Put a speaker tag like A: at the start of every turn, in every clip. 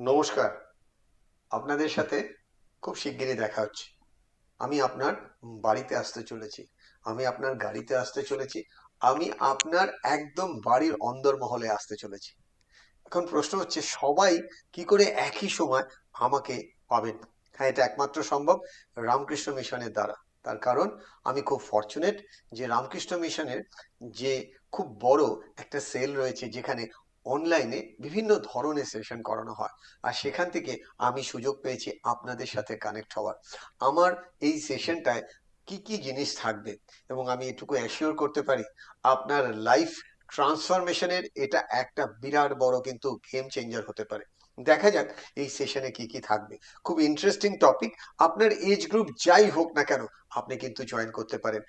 A: নমস্কার। আপনাদের সাথে খুব শিগগিরই দেখা হচ্ছে। আমি আপনার বাড়িতে আসতে চলেছি। আমি আপনার গাড়িতে আসতে চলেছি। আমি আপনার একদম বাড়ির অন্দরমহলে আসতে চলেছি। এখন প্রশ্ন হচ্ছে, সবাই কি করে একই সময় আমাকে পাবেন? হ্যাঁ, এটা একমাত্র সম্ভব রামকৃষ্ণ মিশনের দ্বারা। তার কারণ আমি খুব ফরচুনেট যে রামকৃষ্ণ মিশনের যে খুব বড় একটা সেল রয়েছে, যেখানে অনলাইনে বিভিন্ন ধরনের সেশন করানো হয়, আর সেখান থেকে আমি সুযোগ পেয়েছি আপনাদের সাথে কানেক্ট হওয়ার। আমার এই সেশনটায় কি কি জিনিস থাকবে, এবং আমি এটুকু অ্যাসিওর করতে পারি, আপনার লাইফ ট্রান্সফরমেশনের এটা একটা বিরাট বড় কিন্তু গেম চেঞ্জার হতে পারে। দেখা যাক এই সেশনে কি কি থাকবে। খুব ইন্টারেস্টিং টপিক। আপনার এজ গ্রুপ যাই হোক না কেন, আপনি কিন্তু জয়েন করতে পারেন।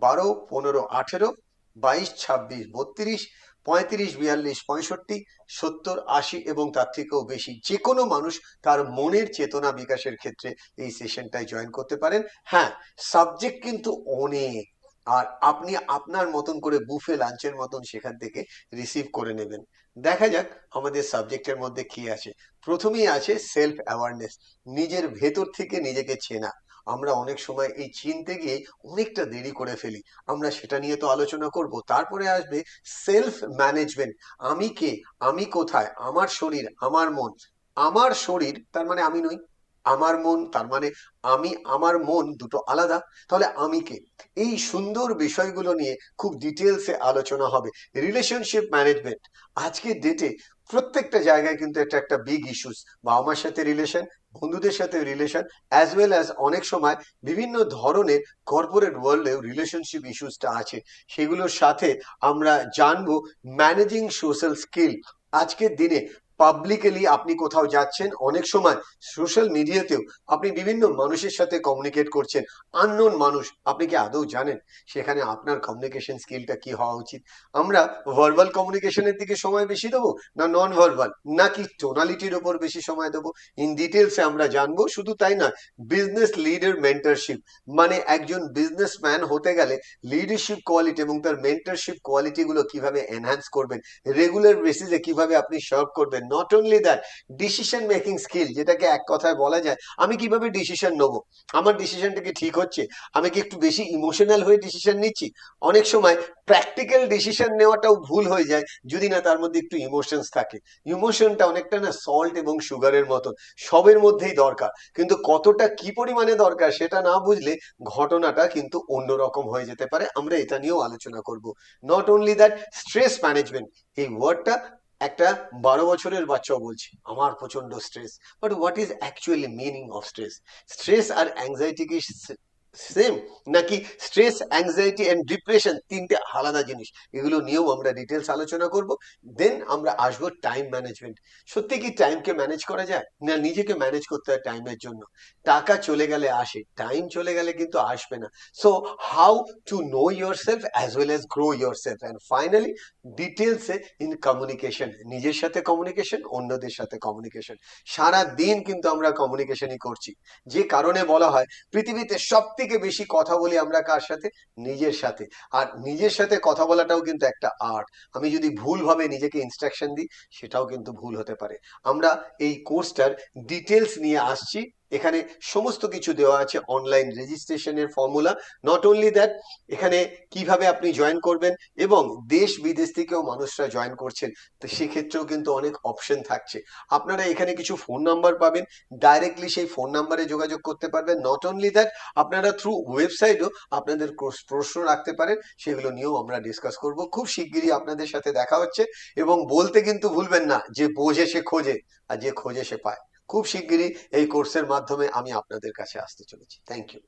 A: 12, 15, 18, 22, 26, 32, 35, 42, 65, 70, 80 এবং তার থেকেও বেশি যে কোনো মানুষ তার মনের চেতনা বিকাশের ক্ষেত্রে এই সেশনটায় জয়েন করতে পারেন। হ্যাঁ, সাবজেক্ট কিন্তু অনেক, আর আপনি আপনার মতন করে বুফে লাঞ্চের মতন সেখান থেকে রিসিভ করে নেবেন। দেখা যাক আমাদের সাবজেক্টের মধ্যে কি আছে। প্রথমেই আছে সেলফ অ্যাওয়ারনেস, নিজের ভেতর থেকে নিজেকে চেনা। আমরা অনেক সময় এই চিনতে গিয়ে অনেকটা দেরি করে ফেলি। আমরা সেটা নিয়ে তো আলোচনা করব। তারপরে আসবে সেলফ ম্যানেজমেন্ট। আমি কে, আমি কোথায়, আমার শরীর, আমার মন। আমার শরীর তার মানে আমি নই, আমার মন তার মানে আমি। আমার মন দুটো আলাদা। তাহলে আমি কে? এই সুন্দর বিষয়গুলো নিয়ে খুব ডিটেলসে আলোচনা হবে। রিলেশনশিপ ম্যানেজমেন্ট, আজকের ডেটে প্রত্যেকটা জায়গায় কিন্তু এটা একটা বিগ ইস্যুস। বাবা মার সাথে রিলেশন, বন্ধুদের সাথে রিলেশন, অ্যাজ ওয়েল অ্যাজ অনেক সময় বিভিন্ন ধরনের কর্পোরেট ওয়ার্ল্ডেও রিলেশনশিপ ইস্যুসটা আছে। সেগুলোর সাথে আমরা জানবো ম্যানেজিং সোশ্যাল স্কিল। আজকের দিনে পাবলিকলি আপনি কোথাও যাচ্ছেন, অনেক সময় সোশ্যাল মিডিয়াতেও আপনি বিভিন্ন মানুষের সাথে কমিউনিকেট করছেন, আননোন মানুষ। আপনি কি আদৌ জানেন সেখানে আপনার কমিউনিকেশন স্কিলটা কি হওয়া উচিত? আমরা ভার্বাল কমিউনিকেশনের দিকে সময় বেশি দেবো, না নন ভার্বাল, নাকি টোনালিটির ওপর বেশি সময় দেবো? ইন ডিটেলসে আমরা জানবো। শুধু তাই না, বিজনেস লিডার মেন্টরশিপ, মানে একজন বিজনেসম্যান হতে গেলে লিডারশিপ কোয়ালিটি এবং তার মেন্টরশিপ কোয়ালিটি গুলো কিভাবে এনহ্যান্স করবেন, রেগুলার বেসিসে কিভাবে আপনি সার্ভ করবেন। Not only that, decision making skill, যেটাকে এক কথায় বলা যায় আমি কিভাবে ডিসিশন নেবো, আমার ডিসিশনটা কি ঠিক হচ্ছে, আমি কি একটু বেশি ইমোশনাল হয়ে ডিসিশন নিচ্ছি। অনেক সময় প্র্যাকটিক্যাল ডিসিশন নেওয়াটাও ভুল হয়ে যায় যদি না তার মধ্যে একটু ইমোশনস থাকে। ইমোশনটা অনেকটা না সল্ট এবং সুগারের মতন, সবের মধ্যেই দরকার, কিন্তু কতটা কি পরিমাণে দরকার সেটা না বুঝলে ঘটনাটা কিন্তু অন্যরকম হয়ে যেতে পারে। আমরা এটা নিয়েও আলোচনা করব। Not only that, stress management, এই ওয়ার্ডটা একটা 12 বছরের বাচ্চাও বলছে আমার প্রচন্ড stress. But what is actually meaning of stress? Stress আর অ্যাংজাইটি কি সেম, নাকি স্ট্রেস, অ্যাংজাইটি এন্ড ডিপ্রেশন তিনটে আলাদা জিনিস? এগুলো নিয়েও আমরা ডিটেলস আলোচনা করব। দেন আমরা আসবো টাইম ম্যানেজমেন্ট। সত্যি কি টাইমকে ম্যানেজ করা যায়, না নিজেকে ম্যানেজ করতে হয় টাইমের জন্য? টাকা চলে গেলে আসে, টাইম চলে গেলে কিন্তু আসবে না। So how to know your self as well as grow your self, and finally ডিটেলসে ইন কমিউনিকেশন, নিজের সাথে কমিউনিকেশন, অন্যদের সাথে কমিউনিকেশন। সারা দিন কিন্তু আমরা কমিউনিকেশনই করছি, যে কারণে বলা হয় পৃথিবীতে সব থেকে বেশি কথা বলি আমরা কার সাথে? নিজের সাথে। আর নিজের সাথে কথা বলাটাও কিন্তু একটা আর্ট। আমি যদি ভুলভাবে নিজেকে ইনস্ট্রাকশন দিই, সেটাও কিন্তু ভুল হতে পারে। আমরা এই কোর্সটার ডিটেলস নিয়ে আসছি। এখানে সমস্ত কিছু দেওয়া আছে, অনলাইন রেজিস্ট্রেশনের ফর্মুলা। নট অনলি দ্যাট, এখানে কিভাবে আপনি জয়েন করবেন, এবং দেশ বিদেশ থেকেও মানুষরা জয়েন করছেন, তো সেক্ষেত্রেও কিন্তু অনেক অপশন থাকছে। আপনারা এখানে কিছু ফোন নাম্বার পাবেন, ডাইরেক্টলি সেই ফোন নাম্বারে যোগাযোগ করতে পারবেন। নট অনলি দ্যাট, আপনারা থ্রু ওয়েবসাইটও আপনাদের প্রশ্ন রাখতে পারেন, সেগুলো নিয়েও আমরা ডিসকাস করব। খুব শিগগিরই আপনাদের সাথে দেখা হচ্ছে। এবং বলতে কিন্তু ভুলবেন না, যে বোঝে সে খোঁজে, আর যে খোঁজে সে পায়। খুব শিগগিরই এই কোর্সের মাধ্যমে আমি আপনাদের কাছে আসতে চলেছি। Thank you.